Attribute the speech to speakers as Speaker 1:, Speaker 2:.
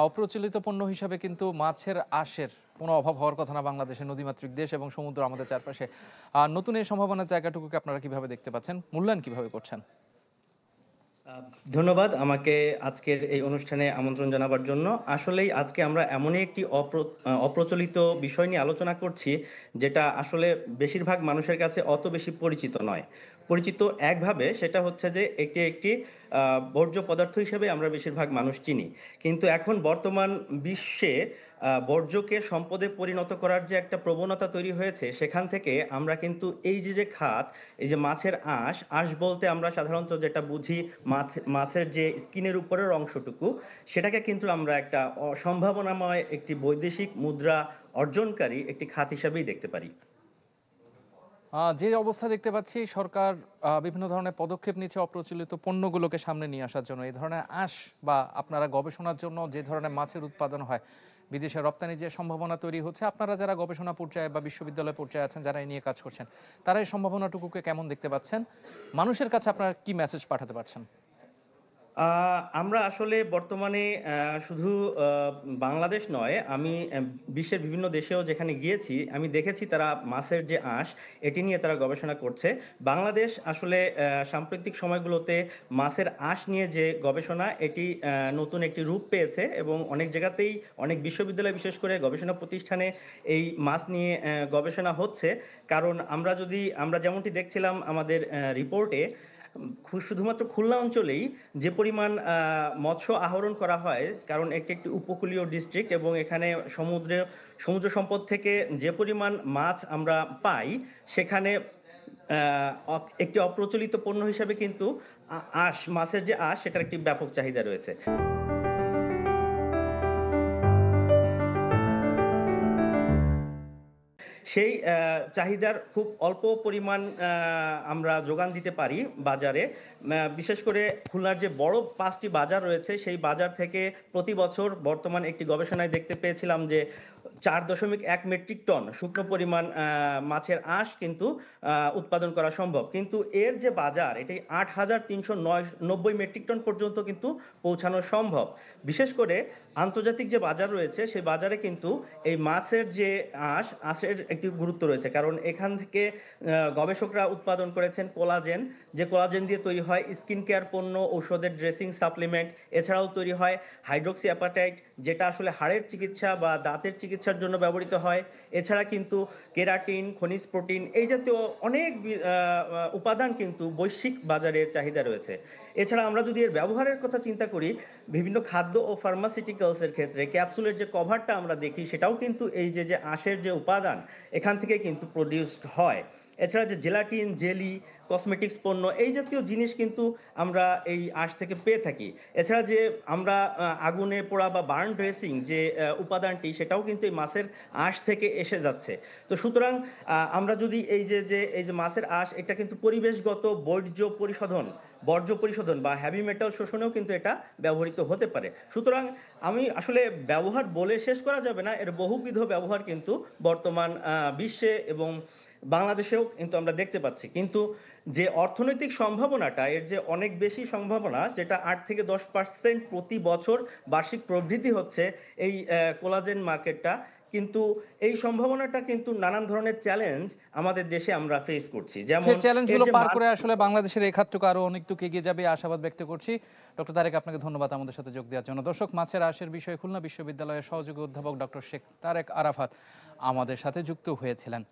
Speaker 1: অপ্রচলিত পণ্য হিসাবে কিন্তু মাছের আঁশের কোনো অভাব হওয়ার কথা না। বাংলাদেশের নদীমাতৃক দেশ এবং সমুদ্র আমাদের চারপাশে। নতুন এই সম্ভাবনার জায়গাটুকুকে আপনারা কিভাবে দেখতে পাচ্ছেন, মূল্যায়ন কিভাবে করছেন?
Speaker 2: ধন্যবাদ আমাকে আজকের এই অনুষ্ঠানে আমন্ত্রণ জানাবার জন্য। আসলেই আজকে আমরা এমনই একটি অপ্রচলিত বিষয় নিয়ে আলোচনা করছি, যেটা আসলে বেশিরভাগ মানুষের কাছে অত বেশি পরিচিত নয়। পরিচিত একভাবে, সেটা হচ্ছে যে এটি একটি বর্জ্য পদার্থ হিসেবে আমরা বেশিরভাগ মানুষ চিনি। কিন্তু এখন বর্তমান বিশ্বে বর্জ্যকে সম্পদে পরিণত করার যে একটা প্রবণতা তৈরি হয়েছে, সেখান থেকে আমরা কিন্তু এই যে যে খাত, এই যে মাছের আঁশ, আঁশ বলতে আমরা সাধারণত যেটা বুঝি মাছের যে স্কিনের উপরের অংশটুকু, সেটাকে কিন্তু আমরা একটা সম্ভাবনাময় একটি বৈদেশিক মুদ্রা অর্জনকারী একটি খাত হিসাবেই দেখতে পারি।
Speaker 1: যে অবস্থা দেখতে পাচ্ছি, সরকার বিভিন্ন ধরনের পদক্ষেপ নিচ্ছে অপ্রচলিত পণ্যগুলোকে সামনে নিয়ে আসার জন্য। এই ধরনের আঁশ বা আপনারা গবেষণার জন্য যে ধরনের মাছের উৎপাদন হয়, বিদেশে রপ্তানি যে সম্ভাবনা তৈরি হচ্ছে, আপনারা যারা গবেষণা পর্যায়ে বা বিশ্ববিদ্যালয় পর্যায়ে আছেন, যারা এই নিয়ে কাজ করছেন, তারা এই সম্ভাবনাটুকুকে কেমন দেখতে পাচ্ছেন? মানুষের কাছে আপনারা কি মেসেজ পাঠাতে পারছেন?
Speaker 2: আমরা আসলে বর্তমানে শুধু বাংলাদেশ নয়, আমি বিশ্বের বিভিন্ন দেশেও যেখানে গিয়েছি, আমি দেখেছি তারা মাছের যে আঁশ, এটি নিয়ে তারা গবেষণা করছে। বাংলাদেশ আসলে সাম্প্রতিক সময়গুলোতে মাছের আঁশ নিয়ে যে গবেষণা, এটি নতুন একটি রূপ পেয়েছে এবং অনেক জায়গাতেই, অনেক বিশ্ববিদ্যালয় বিশেষ করে গবেষণা প্রতিষ্ঠানে এই মাছ নিয়ে গবেষণা হচ্ছে। কারণ আমরা যেমনটি দেখছিলাম আমাদের রিপোর্টে, শুধুমাত্র খুলনা অঞ্চলেই যে পরিমাণ মৎস্য আহরণ করা হয়, কারণ একটি একটি উপকূলীয় ডিস্ট্রিক্ট এবং এখানে সমুদ্র সম্পদ থেকে যে পরিমাণ মাছ আমরা পাই, সেখানে একটি অপ্রচলিত পণ্য হিসাবে কিন্তু মাছের যে আঁশ, সেটার একটি ব্যাপক চাহিদা রয়েছে। সেই চাহিদার খুব অল্প পরিমাণ আমরা যোগান দিতে পারি বাজারে। বিশেষ করে খুলনার যে বড় ৫টি বাজার রয়েছে, সেই বাজার থেকে প্রতি বছর বর্তমান একটি গবেষণায় দেখতে পেয়েছিলাম যে ৪.১ মেট্রিক টন শুকনো পরিমাণ মাছের আঁশ কিন্তু উৎপাদন করা সম্ভব। কিন্তু এর যে বাজার, এটি ৮,৩৯৯ মেট্রিক টন পর্যন্ত কিন্তু পৌঁছানো সম্ভব। বিশেষ করে আন্তর্জাতিক যে বাজার রয়েছে, সেই বাজারে কিন্তু এই মাছের যে আঁশের একটি গুরুত্ব রয়েছে। কারণ এখান থেকে গবেষকরা উৎপাদন করেছেন কোলাজেন, যে কোলাজেন দিয়ে তৈরি হয় স্কিন কেয়ার পণ্য, ঔষধের ড্রেসিং, সাপ্লিমেন্ট। এছাড়াও তৈরি হয় হাইড্রোক্সি অ্যাপাটাইট, যেটা আসলে হাড়ের চিকিৎসা বা দাঁতের চিকিৎসার জন্য ব্যবহৃত হয়। এছাড়া কিন্তু কেরাটিন, খনিজ প্রোটিন, এই জাতীয় অনেক উপাদান কিন্তু বৈশ্বিক বাজারের চাহিদা রয়েছে। এছাড়া আমরা যদি এর ব্যবহারের কথা চিন্তা করি, বিভিন্ন খাদ্য ও ফার্মাসিউটিক্যালসের ক্ষেত্রে ক্যাপসুলের যে কভারটা আমরা দেখি, সেটাও কিন্তু এই যে আঁশের যে উপাদান, এখান থেকে কিন্তু প্রডিউসড হয়। এছাড়া যে জেলাটিন, জেলি, কসমেটিক্স পণ্য, এই জাতীয় জিনিস কিন্তু আমরা এই আঁশ থেকে পেয়ে থাকি। এছাড়া যে আমরা আগুনে পোড়া বা বার্ন ড্রেসিং যে উপাদানটি, সেটাও কিন্তু এই মাছের আঁশ থেকে এসে যাচ্ছে। তো সুতরাং আমরা যদি এই যে মাছের আঁশ, এটা কিন্তু পরিবেশগত বর্জ্য পরিশোধন বা হ্যাভি মেটাল শোষণেও কিন্তু এটা ব্যবহৃত হতে পারে। সুতরাং আমি আসলে ব্যবহার বলে শেষ করা যাবে না, এর বহুবিধ ব্যবহার কিন্তু বর্তমান বিশ্বে এবং বাংলাদেশেও কিন্তু আমরা দেখতে পাচ্ছি। কিন্তু যে অর্থনৈতিক সম্ভাবনাটা, এর যে অনেক বেশি সম্ভাবনা, যেটা ৮ থেকে ১০% প্রতি বছর বার্ষিক প্রবৃদ্ধি হচ্ছে এই কোলাজেন মার্কেটটা, কিন্তু এই সম্ভাবনাটা কিন্তু নানান ধরনের চ্যালেঞ্জ আমাদের দেশে আমরা ফেস করছি। যেমন
Speaker 1: সেই
Speaker 2: এর
Speaker 1: চ্যালেঞ্জগুলো
Speaker 2: যে
Speaker 1: পার করে আসলে বাংলাদেশের এই খাতটুকু আরো অনেকটুকু এগিয়ে যাবে, আশাবাদ ব্যক্ত করছি। ডক্টর তারেক, আপনাকে ধন্যবাদ আমাদের সাথে যোগ দেওয়ার জন্য। দর্শক, মাছের আঁশের বিষয়ে খুলনা বিশ্ববিদ্যালয়ের সহযোগী অধ্যাপক ডক্টর শেখ তারেক আরাফাত আমাদের সাথে যুক্ত হয়েছিলেন।